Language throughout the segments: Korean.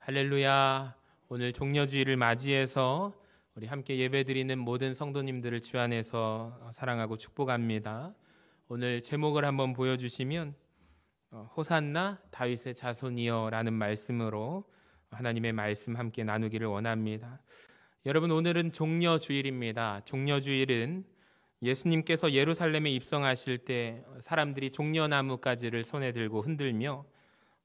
할렐루야. 오늘 종려주일을 맞이해서 우리 함께 예배드리는 모든 성도님들을 주 안에서 사랑하고 축복합니다. 오늘 제목을 한번 보여주시면 호산나 다윗의 자손이여 라는 말씀으로 하나님의 말씀 함께 나누기를 원합니다. 여러분, 오늘은 종려주일입니다. 종려주일은 예수님께서 예루살렘에 입성하실 때 사람들이 종려나무가지를 손에 들고 흔들며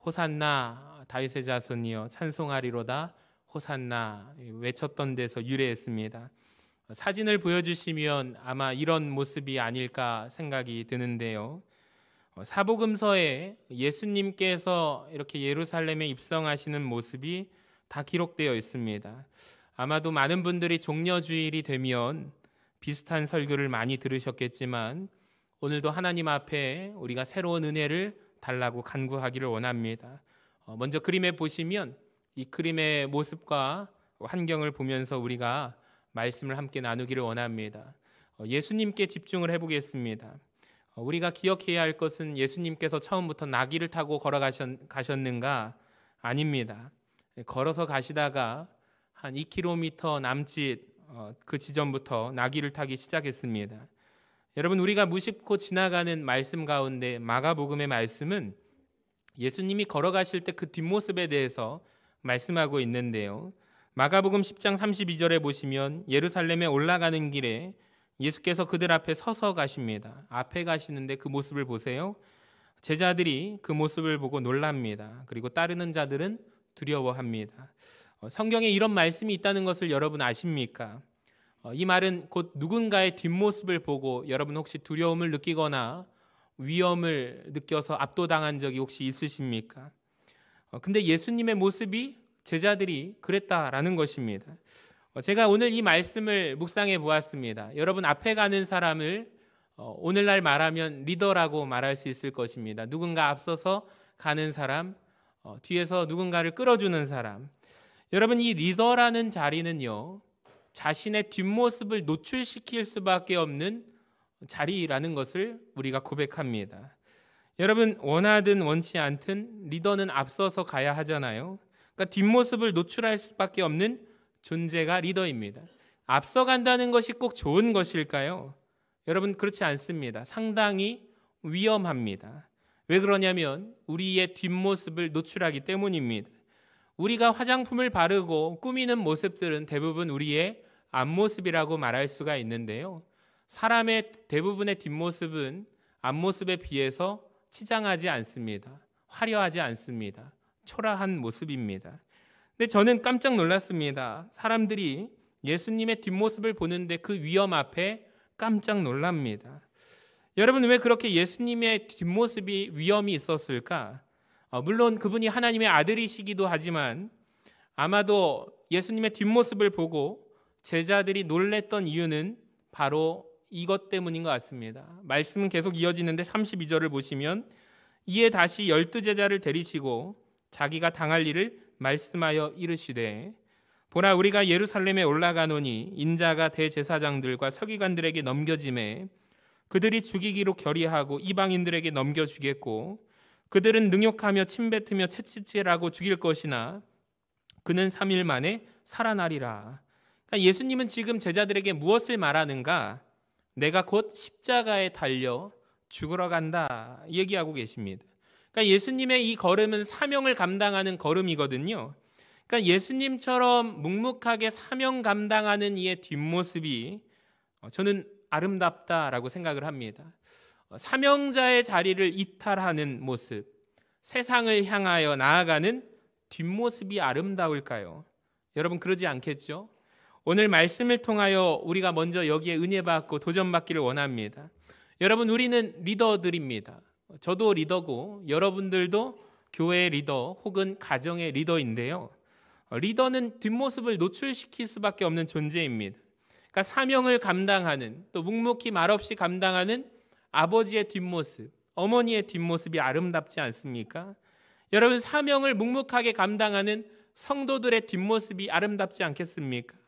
호산나 다윗의 자손이여 찬송하리로다 호산나 외쳤던 데서 유래했습니다. 사진을 보여주시면 아마 이런 모습이 아닐까 생각이 드는데요. 사복음서에 예수님께서 이렇게 예루살렘에 입성하시는 모습이 다 기록되어 있습니다. 아마도 많은 분들이 종려주일이 되면 비슷한 설교를 많이 들으셨겠지만 오늘도 하나님 앞에 우리가 새로운 은혜를 달라고 간구하기를 원합니다. 먼저 그림에 보시면 이 그림의 모습과 환경을 보면서 우리가 말씀을 함께 나누기를 원합니다. 예수님께 집중을 해보겠습니다. 우리가 기억해야 할 것은 예수님께서 처음부터 나귀를 타고 걸어가셨는가? 아닙니다. 걸어서 가시다가 한 2km 남짓 그 지점부터 나귀를 타기 시작했습니다. 여러분, 우리가 무심코 지나가는 말씀 가운데 마가복음의 말씀은 예수님이 걸어가실 때 그 뒷모습에 대해서 말씀하고 있는데요. 마가복음 10장 32절에 보시면 예루살렘에 올라가는 길에 예수께서 그들 앞에 서서 가십니다. 앞에 가시는데 그 모습을 보세요. 제자들이 그 모습을 보고 놀랍니다. 그리고 따르는 자들은 두려워합니다. 성경에 이런 말씀이 있다는 것을 여러분 아십니까? 이 말은 곧 누군가의 뒷모습을 보고 여러분 혹시 두려움을 느끼거나 위험을 느껴서 압도당한 적이 혹시 있으십니까? 근데 예수님의 모습이 제자들이 그랬다라는 것입니다. 제가 오늘 이 말씀을 묵상해 보았습니다. 여러분, 앞에 가는 사람을 오늘날 말하면 리더라고 말할 수 있을 것입니다. 누군가 앞서서 가는 사람, 뒤에서 누군가를 끌어주는 사람. 여러분, 이 리더라는 자리는요, 자신의 뒷모습을 노출시킬 수밖에 없는 자리라는 것을 우리가 고백합니다. 여러분, 원하든 원치 않든 리더는 앞서서 가야 하잖아요. 그러니까 뒷모습을 노출할 수밖에 없는 존재가 리더입니다. 앞서간다는 것이 꼭 좋은 것일까요? 여러분, 그렇지 않습니다. 상당히 위험합니다. 왜 그러냐면 우리의 뒷모습을 노출하기 때문입니다. 우리가 화장품을 바르고 꾸미는 모습들은 대부분 우리의 앞모습이라고 말할 수가 있는데요. 사람의 대부분의 뒷모습은 앞모습에 비해서 치장하지 않습니다. 화려하지 않습니다. 초라한 모습입니다. 근데 저는 깜짝 놀랐습니다. 사람들이 예수님의 뒷모습을 보는데 그 위험 앞에 깜짝 놀랍니다. 여러분, 왜 그렇게 예수님의 뒷모습이 위험이 있었을까? 물론 그분이 하나님의 아들이시기도 하지만 아마도 예수님의 뒷모습을 보고 제자들이 놀랬던 이유는 바로 이것 때문인 것 같습니다. 말씀은 계속 이어지는데 32절을 보시면 이에 다시 12제자를 데리시고 자기가 당할 일을 말씀하여 이르시되 보라, 우리가 예루살렘에 올라가노니 인자가 대제사장들과 서기관들에게 넘겨짐에 그들이 죽이기로 결의하고 이방인들에게 넘겨주겠고 그들은 능욕하며 침뱉으며 채찍질하고 죽일 것이나 그는 3일 만에 살아나리라. 그러니까 예수님은 지금 제자들에게 무엇을 말하는가? 내가 곧 십자가에 달려 죽으러 간다 얘기하고 계십니다. 그러니까 예수님의 이 걸음은 사명을 감당하는 걸음이거든요. 그러니까 예수님처럼 묵묵하게 사명 감당하는 이의 뒷모습이 저는 아름답다라고 생각을 합니다. 사명자의 자리를 이탈하는 모습, 세상을 향하여 나아가는 뒷모습이 아름다울까요? 여러분, 그러지 않겠죠? 오늘 말씀을 통하여 우리가 먼저 여기에 은혜 받고 도전받기를 원합니다. 여러분, 우리는 리더들입니다. 저도 리더고 여러분들도 교회의 리더 혹은 가정의 리더인데요. 리더는 뒷모습을 노출시킬 수밖에 없는 존재입니다. 그러니까 사명을 감당하는, 또 묵묵히 말없이 감당하는 아버지의 뒷모습, 어머니의 뒷모습이 아름답지 않습니까? 여러분, 사명을 묵묵하게 감당하는 성도들의 뒷모습이 아름답지 않겠습니까?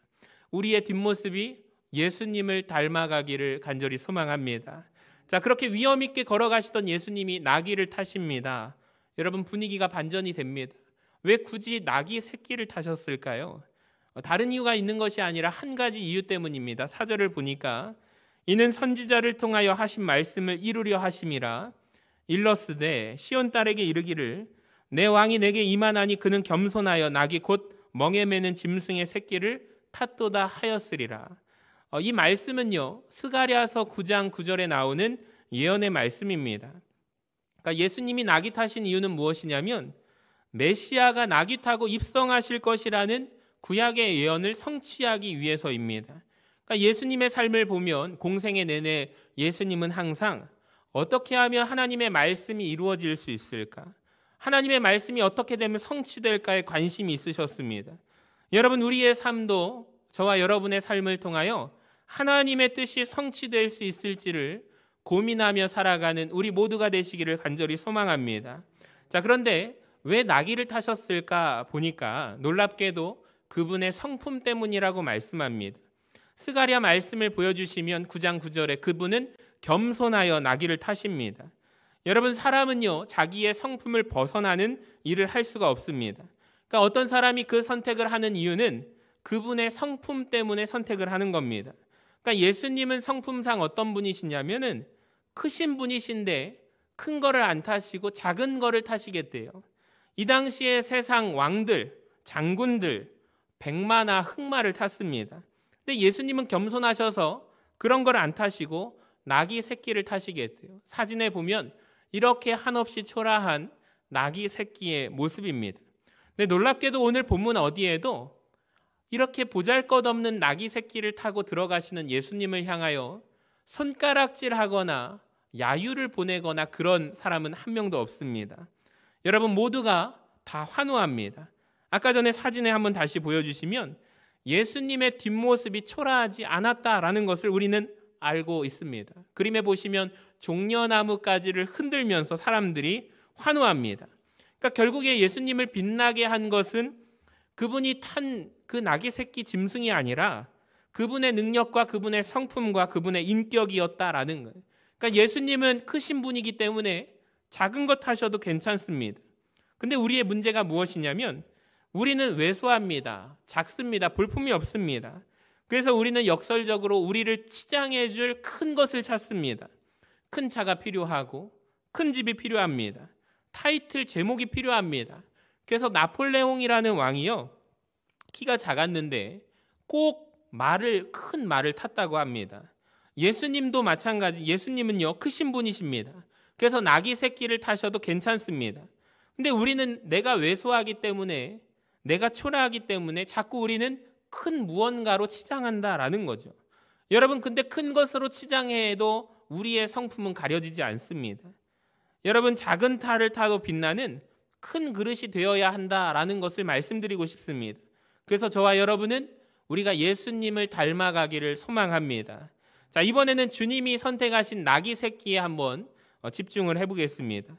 우리의 뒷모습이 예수님을 닮아가기를 간절히 소망합니다. 자, 그렇게 위험 있게 걸어가시던 예수님이 나귀를 타십니다. 여러분, 분위기가 반전이 됩니다. 왜 굳이 낙이 새끼를 타셨을까요? 다른 이유가 있는 것이 아니라 한 가지 이유 때문입니다. 4절을 보니까 이는 선지자를 통하여 하신 말씀을 이루려 하심이라. 일러스되 시온 딸에게 이르기를 내 왕이 내게 임하나니 그는 겸손하여 낙이 곧 멍에 매는 짐승의 새끼를 탔도다 하였으리라. 이 말씀은요, 스가랴서 9장 9절에 나오는 예언의 말씀입니다. 그러니까 예수님이 낙이 타신 이유는 무엇이냐면 메시아가 낙이 타고 입성하실 것이라는 구약의 예언을 성취하기 위해서입니다. 그러니까 예수님의 삶을 보면 공생애 내내 예수님은 항상 어떻게 하면 하나님의 말씀이 이루어질 수 있을까? 하나님의 말씀이 어떻게 되면 성취될까에 관심이 있으셨습니다. 여러분, 우리의 삶도 저와 여러분의 삶을 통하여 하나님의 뜻이 성취될 수 있을지를 고민하며 살아가는 우리 모두가 되시기를 간절히 소망합니다. 자, 그런데 왜 나귀를 타셨을까 보니까 놀랍게도 그분의 성품 때문이라고 말씀합니다. 스가랴 말씀을 보여주시면 9장 9절에 그분은 겸손하여 나귀를 타십니다. 여러분, 사람은요, 자기의 성품을 벗어나는 일을 할 수가 없습니다. 그러니까 어떤 사람이 그 선택을 하는 이유는 그분의 성품 때문에 선택을 하는 겁니다. 그러니까 예수님은 성품상 어떤 분이시냐면은 크신 분이신데 큰 거를 안 타시고 작은 거를 타시겠대요. 이 당시에 세상 왕들, 장군들, 백마나 흑마를 탔습니다. 근데 예수님은 겸손하셔서 그런 걸 안 타시고 나귀 새끼를 타시겠대요. 사진에 보면 이렇게 한없이 초라한 나귀 새끼의 모습입니다. 근데 놀랍게도 오늘 본문 어디에도 이렇게 보잘것없는 나귀 새끼를 타고 들어가시는 예수님을 향하여 손가락질하거나 야유를 보내거나 그런 사람은 한 명도 없습니다. 여러분, 모두가 다 환호합니다. 아까 전에 사진에 한번 다시 보여주시면 예수님의 뒷모습이 초라하지 않았다라는 것을 우리는 알고 있습니다. 그림에 보시면 종려나무 가지를 흔들면서 사람들이 환호합니다. 그러니까 결국에 예수님을 빛나게 한 것은 그분이 탄 그 나귀 새끼 짐승이 아니라 그분의 능력과 그분의 성품과 그분의 인격이었다라는 거예요. 그러니까 예수님은 크신 분이기 때문에 작은 것 하셔도 괜찮습니다. 근데 우리의 문제가 무엇이냐면 우리는 왜소합니다. 작습니다. 볼품이 없습니다. 그래서 우리는 역설적으로 우리를 치장해 줄 큰 것을 찾습니다. 큰 차가 필요하고 큰 집이 필요합니다. 타이틀 제목이 필요합니다. 그래서 나폴레옹이라는 왕이요, 키가 작았는데 꼭 큰 말을 탔다고 합니다. 예수님도 마찬가지. 예수님은요, 크신 분이십니다. 그래서 나귀 새끼를 타셔도 괜찮습니다. 근데 우리는 내가 왜소하기 때문에, 내가 초라하기 때문에 자꾸 우리는 큰 무언가로 치장한다라는 거죠. 여러분, 근데 큰 것으로 치장해도 우리의 성품은 가려지지 않습니다. 여러분, 작은 탈을 타도 빛나는 큰 그릇이 되어야 한다라는 것을 말씀드리고 싶습니다. 그래서 저와 여러분은 우리가 예수님을 닮아가기를 소망합니다. 자, 이번에는 주님이 선택하신 나귀 새끼에 한번 집중을 해보겠습니다.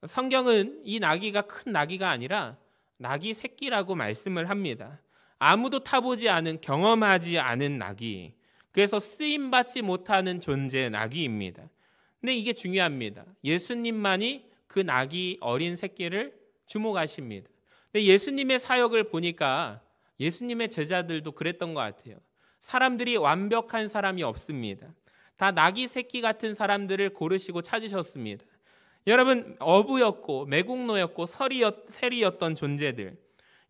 성경은 이 나귀가 큰 나귀가 아니라 나귀 새끼라고 말씀을 합니다. 아무도 타보지 않은, 경험하지 않은 나귀. 그래서 쓰임받지 못하는 존재 나귀입니다. 근데 이게 중요합니다. 예수님만이 그 나귀 어린 새끼를 주목하십니다. 근데 예수님의 사역을 보니까 예수님의 제자들도 그랬던 것 같아요. 사람들이 완벽한 사람이 없습니다. 다 나귀 새끼 같은 사람들을 고르시고 찾으셨습니다. 여러분, 어부였고 매국노였고 세리였던 존재들.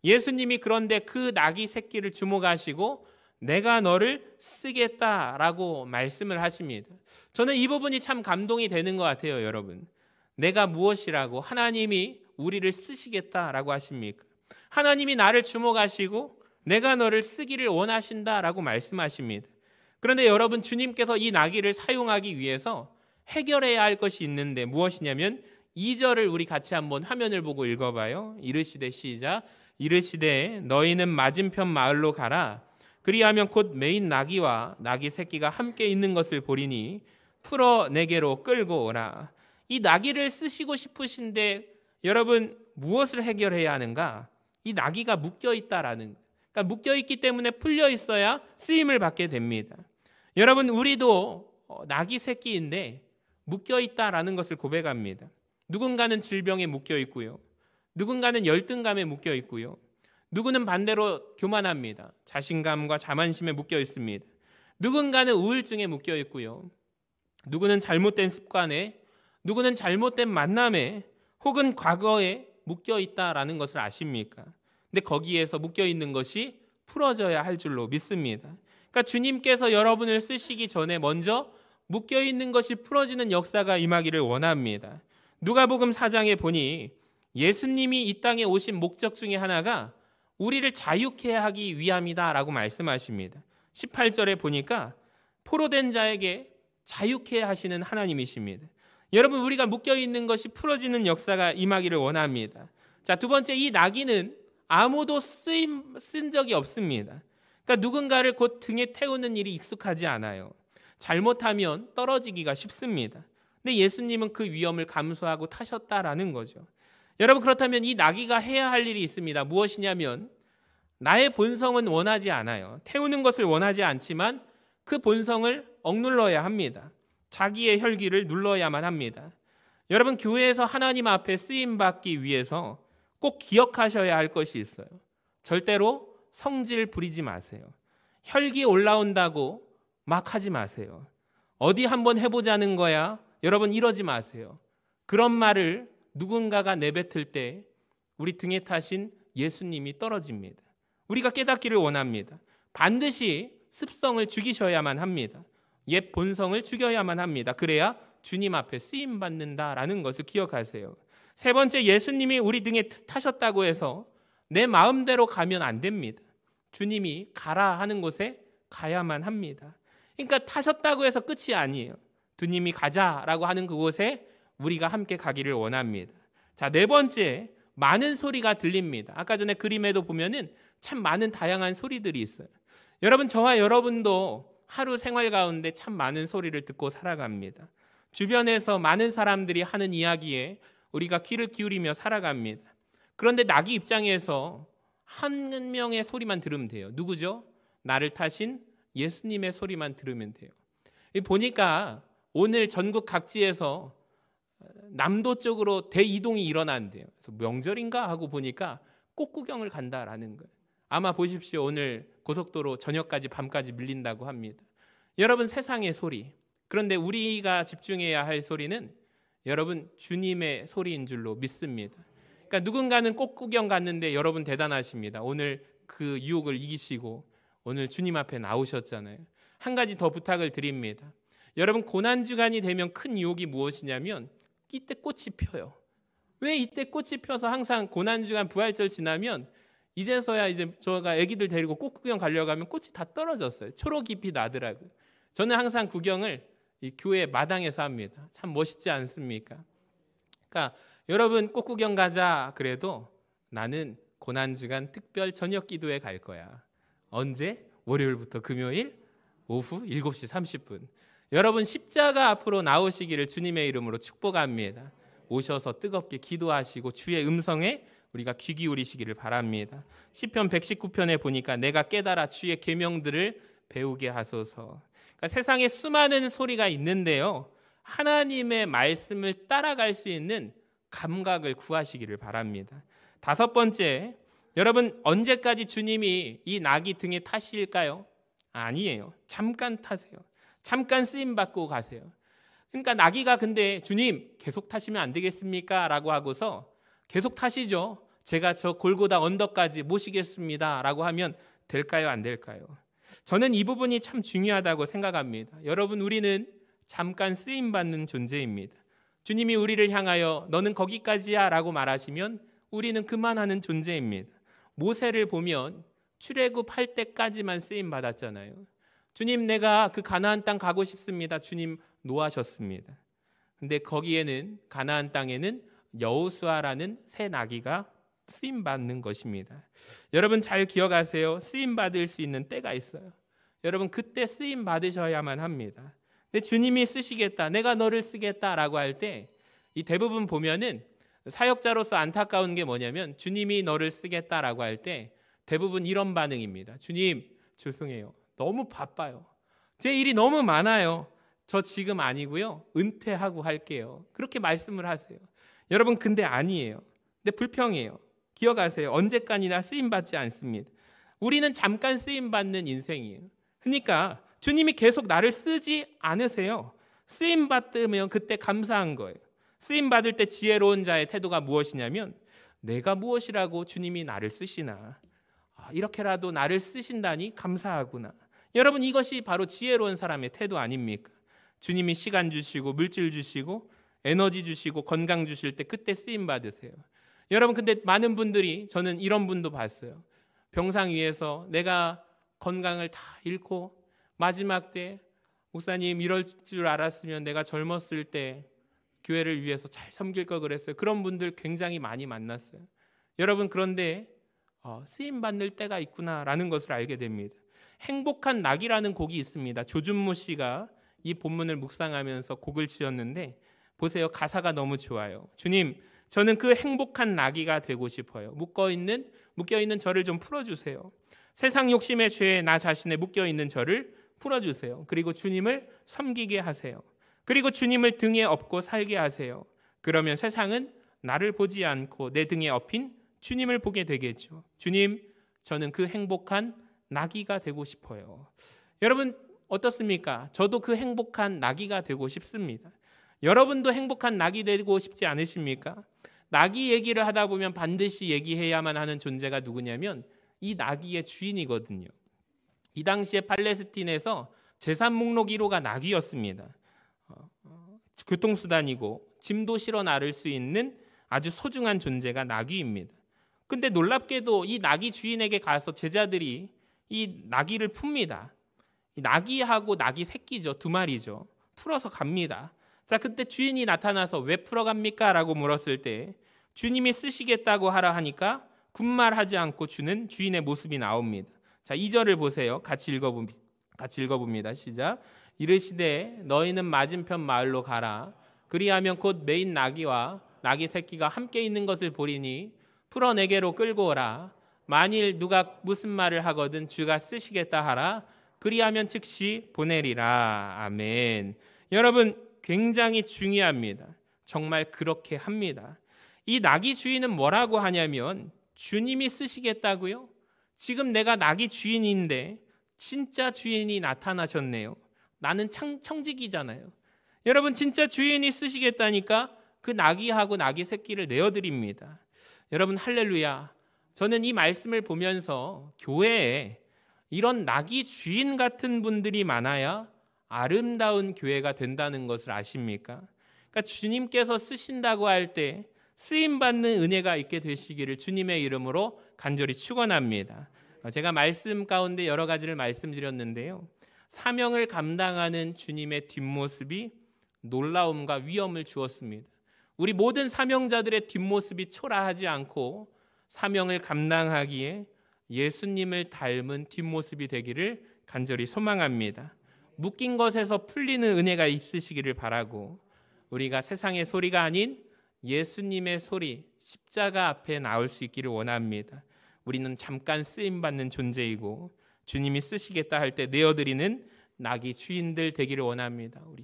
예수님이 그런데 그 나귀 새끼를 주목하시고 내가 너를 쓰겠다라고 말씀을 하십니다. 저는 이 부분이 참 감동이 되는 것 같아요, 여러분. 내가 무엇이라고 하나님이 우리를 쓰시겠다라고 하십니까? 하나님이 나를 주목하시고 내가 너를 쓰기를 원하신다라고 말씀하십니다. 그런데 여러분, 주님께서 이 나귀를 사용하기 위해서 해결해야 할 것이 있는데 무엇이냐면 2절을 우리 같이 한번 화면을 보고 읽어봐요. 이르시되, 시작. 이르시되 너희는 맞은편 마을로 가라. 그리하면 곧 매인 나귀와 나귀 새끼가 함께 있는 것을 보리니 풀어 내게로 끌고 오라. 이 나귀를 쓰시고 싶으신데 여러분, 무엇을 해결해야 하는가? 이 나귀가 묶여있다라는, 그러니까 묶여있기 때문에 풀려 있어야 쓰임을 받게 됩니다. 여러분, 우리도 나귀 새끼인데 묶여있다라는 것을 고백합니다. 누군가는 질병에 묶여있고요, 누군가는 열등감에 묶여 있고요. 누구는 반대로 교만합니다. 자신감과 자만심에 묶여 있습니다. 누군가는 우울증에 묶여 있고요. 누구는 잘못된 습관에, 누구는 잘못된 만남에 혹은 과거에 묶여 있다라는 것을 아십니까? 근데 거기에서 묶여 있는 것이 풀어져야 할 줄로 믿습니다. 그러니까 주님께서 여러분을 쓰시기 전에 먼저 묶여 있는 것이 풀어지는 역사가 임하기를 원합니다. 누가복음 4장에 보니 예수님이 이 땅에 오신 목적 중에 하나가 우리를 자유케 하기 위함이다라고 말씀하십니다. 18절에 보니까 포로된 자에게 자유케 하시는 하나님이십니다. 여러분, 우리가 묶여 있는 것이 풀어지는 역사가 임하기를 원합니다. 자, 두 번째, 이 나귀는 아무도 쓴 적이 없습니다. 그러니까 누군가를 곧 등에 태우는 일이 익숙하지 않아요. 잘못하면 떨어지기가 쉽습니다. 근데 예수님은 그 위험을 감수하고 타셨다라는 거죠. 여러분, 그렇다면 이 나귀가 해야 할 일이 있습니다. 무엇이냐면 나의 본성은 원하지 않아요. 태우는 것을 원하지 않지만 그 본성을 억눌러야 합니다. 자기의 혈기를 눌러야만 합니다. 여러분, 교회에서 하나님 앞에 쓰임받기 위해서 꼭 기억하셔야 할 것이 있어요. 절대로 성질 부리지 마세요. 혈기 올라온다고 막 하지 마세요. 어디 한번 해보자는 거야. 여러분, 이러지 마세요. 그런 말을 누군가가 내뱉을 때 우리 등에 타신 예수님이 떨어집니다. 우리가 깨닫기를 원합니다. 반드시 습성을 죽이셔야만 합니다. 옛 본성을 죽여야만 합니다. 그래야 주님 앞에 쓰임받는다라는 것을 기억하세요. 세 번째, 예수님이 우리 등에 타셨다고 해서 내 마음대로 가면 안 됩니다. 주님이 가라 하는 곳에 가야만 합니다. 그러니까 타셨다고 해서 끝이 아니에요. 주님이 가자라고 하는 그곳에 우리가 함께 가기를 원합니다. 자, 네 번째, 많은 소리가 들립니다. 아까 전에 그림에도 보면은 참 많은 다양한 소리들이 있어요. 여러분, 저와 여러분도 하루 생활 가운데 참 많은 소리를 듣고 살아갑니다. 주변에서 많은 사람들이 하는 이야기에 우리가 귀를 기울이며 살아갑니다. 그런데 나귀 입장에서 한 명의 소리만 들으면 돼요. 누구죠? 나를 타신 예수님의 소리만 들으면 돼요. 보니까 오늘 전국 각지에서 남도 쪽으로 대이동이 일어난대요. 그래서 명절인가 하고 보니까 꽃구경을 간다라는 거예요. 아마 보십시오. 오늘 고속도로 저녁까지 밤까지 밀린다고 합니다. 여러분, 세상의 소리. 그런데 우리가 집중해야 할 소리는 여러분 주님의 소리인 줄로 믿습니다. 그러니까 누군가는 꽃구경 갔는데 여러분 대단하십니다. 오늘 그 유혹을 이기시고 오늘 주님 앞에 나오셨잖아요. 한 가지 더 부탁을 드립니다. 여러분, 고난주간이 되면 큰 유혹이 무엇이냐면 이때 꽃이 펴요. 왜 이때 꽃이 펴서 항상 고난주간 부활절 지나면 이제서야 이제 저가 아기들 데리고 꽃구경 가려고 하면 꽃이 다 떨어졌어요. 초록잎이 나더라고요. 저는 항상 구경을 이 교회 마당에서 합니다. 참 멋있지 않습니까? 그러니까 여러분, 꽃구경 가자 그래도 나는 고난주간 특별 저녁 기도에 갈 거야. 언제? 월요일부터 금요일 오후 7시 30분. 여러분, 십자가 앞으로 나오시기를 주님의 이름으로 축복합니다. 오셔서 뜨겁게 기도하시고 주의 음성에 우리가 귀 기울이시기를 바랍니다. 시편 119편에 보니까 내가 깨달아 주의 계명들을 배우게 하소서. 그러니까 세상에 수많은 소리가 있는데요, 하나님의 말씀을 따라갈 수 있는 감각을 구하시기를 바랍니다. 다섯 번째, 여러분, 언제까지 주님이 이 나귀 등에 타실까요? 아니에요. 잠깐 타세요. 잠깐 쓰임 받고 가세요. 그러니까 나귀가 근데 주님 계속 타시면 안 되겠습니까? 라고 하고서 계속 타시죠. 제가 저 골고다 언덕까지 모시겠습니다. 라고 하면 될까요? 안 될까요? 저는 이 부분이 참 중요하다고 생각합니다. 여러분, 우리는 잠깐 쓰임받는 존재입니다. 주님이 우리를 향하여 너는 거기까지야 라고 말하시면 우리는 그만하는 존재입니다. 모세를 보면 출애굽할 때까지만 쓰임받았잖아요. 주님, 내가 그 가나안 땅 가고 싶습니다. 주님 노하셨습니다. 근데 거기에는, 가나안 땅에는 여호수아라는 새 나귀가 쓰임받는 것입니다. 여러분 잘 기억하세요. 쓰임받을 수 있는 때가 있어요. 여러분, 그때 쓰임받으셔야만 합니다. 근데 주님이 쓰시겠다, 내가 너를 쓰겠다라고 할 때 이 대부분 보면은 사역자로서 안타까운 게 뭐냐면 주님이 너를 쓰겠다라고 할 때 대부분 이런 반응입니다. 주님, 죄송해요. 너무 바빠요. 제 일이 너무 많아요. 저 지금 아니고요. 은퇴하고 할게요. 그렇게 말씀을 하세요. 여러분, 근데 아니에요. 근데 불평해요. 기억하세요. 언제까지나 쓰임받지 않습니다. 우리는 잠깐 쓰임받는 인생이에요. 그러니까 주님이 계속 나를 쓰지 않으세요. 쓰임받으면 그때 감사한 거예요. 쓰임받을 때 지혜로운 자의 태도가 무엇이냐면 내가 무엇이라고 주님이 나를 쓰시나, 이렇게라도 나를 쓰신다니 감사하구나. 여러분, 이것이 바로 지혜로운 사람의 태도 아닙니까? 주님이 시간 주시고 물질 주시고 에너지 주시고 건강 주실 때 그때 쓰임 받으세요. 여러분, 근데 많은 분들이, 저는 이런 분도 봤어요. 병상 위에서 내가 건강을 다 잃고 마지막 때 목사님 이럴 줄 알았으면 내가 젊었을 때 교회를 위해서 잘 섬길 걸 그랬어요. 그런 분들 굉장히 많이 만났어요. 여러분, 그런데 쓰임 받는 때가 있구나라는 것을 알게 됩니다. 행복한 낙이라는 곡이 있습니다. 조준모 씨가 이 본문을 묵상하면서 곡을 지었는데 보세요. 가사가 너무 좋아요. 주님, 저는 그 행복한 나귀가 되고 싶어요. 묶여있는 저를 좀 풀어주세요. 세상 욕심의 죄에 나 자신의 묶여있는 저를 풀어주세요. 그리고 주님을 섬기게 하세요. 그리고 주님을 등에 업고 살게 하세요. 그러면 세상은 나를 보지 않고 내 등에 업힌 주님을 보게 되겠죠. 주님, 저는 그 행복한 나귀가 되고 싶어요. 여러분, 어떻습니까? 저도 그 행복한 나귀가 되고 싶습니다. 여러분도 행복한 나귀 되고 싶지 않으십니까? 나귀 얘기를 하다 보면 반드시 얘기해야만 하는 존재가 누구냐면 이 나귀의 주인이거든요. 이 당시에 팔레스틴에서 재산 목록 1호가 나귀였습니다. 교통수단이고 짐도 실어 나를 수 있는 아주 소중한 존재가 나귀입니다. 근데 놀랍게도 이 나귀 주인에게 가서 제자들이 이 나귀를 풉니다. 이 나귀하고 나귀 새끼죠. 두 마리죠. 풀어서 갑니다. 자, 그때 주인이 나타나서 왜 풀어갑니까? 라고 물었을 때 주님이 쓰시겠다고 하라 하니까 군말하지 않고 주는 주인의 모습이 나옵니다. 자, 2절을 보세요. 같이 읽어봅니다. 시작. 이르시되 너희는 맞은편 마을로 가라. 그리하면 곧 메인 나귀와 나귀 새끼가 함께 있는 것을 보리니 풀어 내게로 끌고 오라. 만일 누가 무슨 말을 하거든 주가 쓰시겠다 하라. 그리하면 즉시 보내리라. 아멘. 여러분, 굉장히 중요합니다. 정말 그렇게 합니다. 이 나귀 주인은 뭐라고 하냐면 주님이 쓰시겠다고요? 지금 내가 나귀 주인인데 진짜 주인이 나타나셨네요. 나는 청직이잖아요. 여러분, 진짜 주인이 쓰시겠다니까 그 나귀하고 나귀 새끼를 내어드립니다. 여러분, 할렐루야. 저는 이 말씀을 보면서 교회에 이런 나귀 주인 같은 분들이 많아야 아름다운 교회가 된다는 것을 아십니까? 그러니까 주님께서 쓰신다고 할 때 쓰임받는 은혜가 있게 되시기를 주님의 이름으로 간절히 축원합니다. 제가 말씀 가운데 여러 가지를 말씀드렸는데요. 사명을 감당하는 주님의 뒷모습이 놀라움과 위엄을 주었습니다. 우리 모든 사명자들의 뒷모습이 초라하지 않고 사명을 감당하기에 예수님을 닮은 뒷모습이 되기를 간절히 소망합니다. 묶인 것에서 풀리는 은혜가 있으시기를 바라고 우리가 세상의 소리가 아닌 예수님의 소리, 십자가 앞에 나올 수 있기를 원합니다. 우리는 잠깐 쓰임받는 존재이고 주님이 쓰시겠다 할 때 내어드리는 나귀 주인들 되기를 원합니다. 우리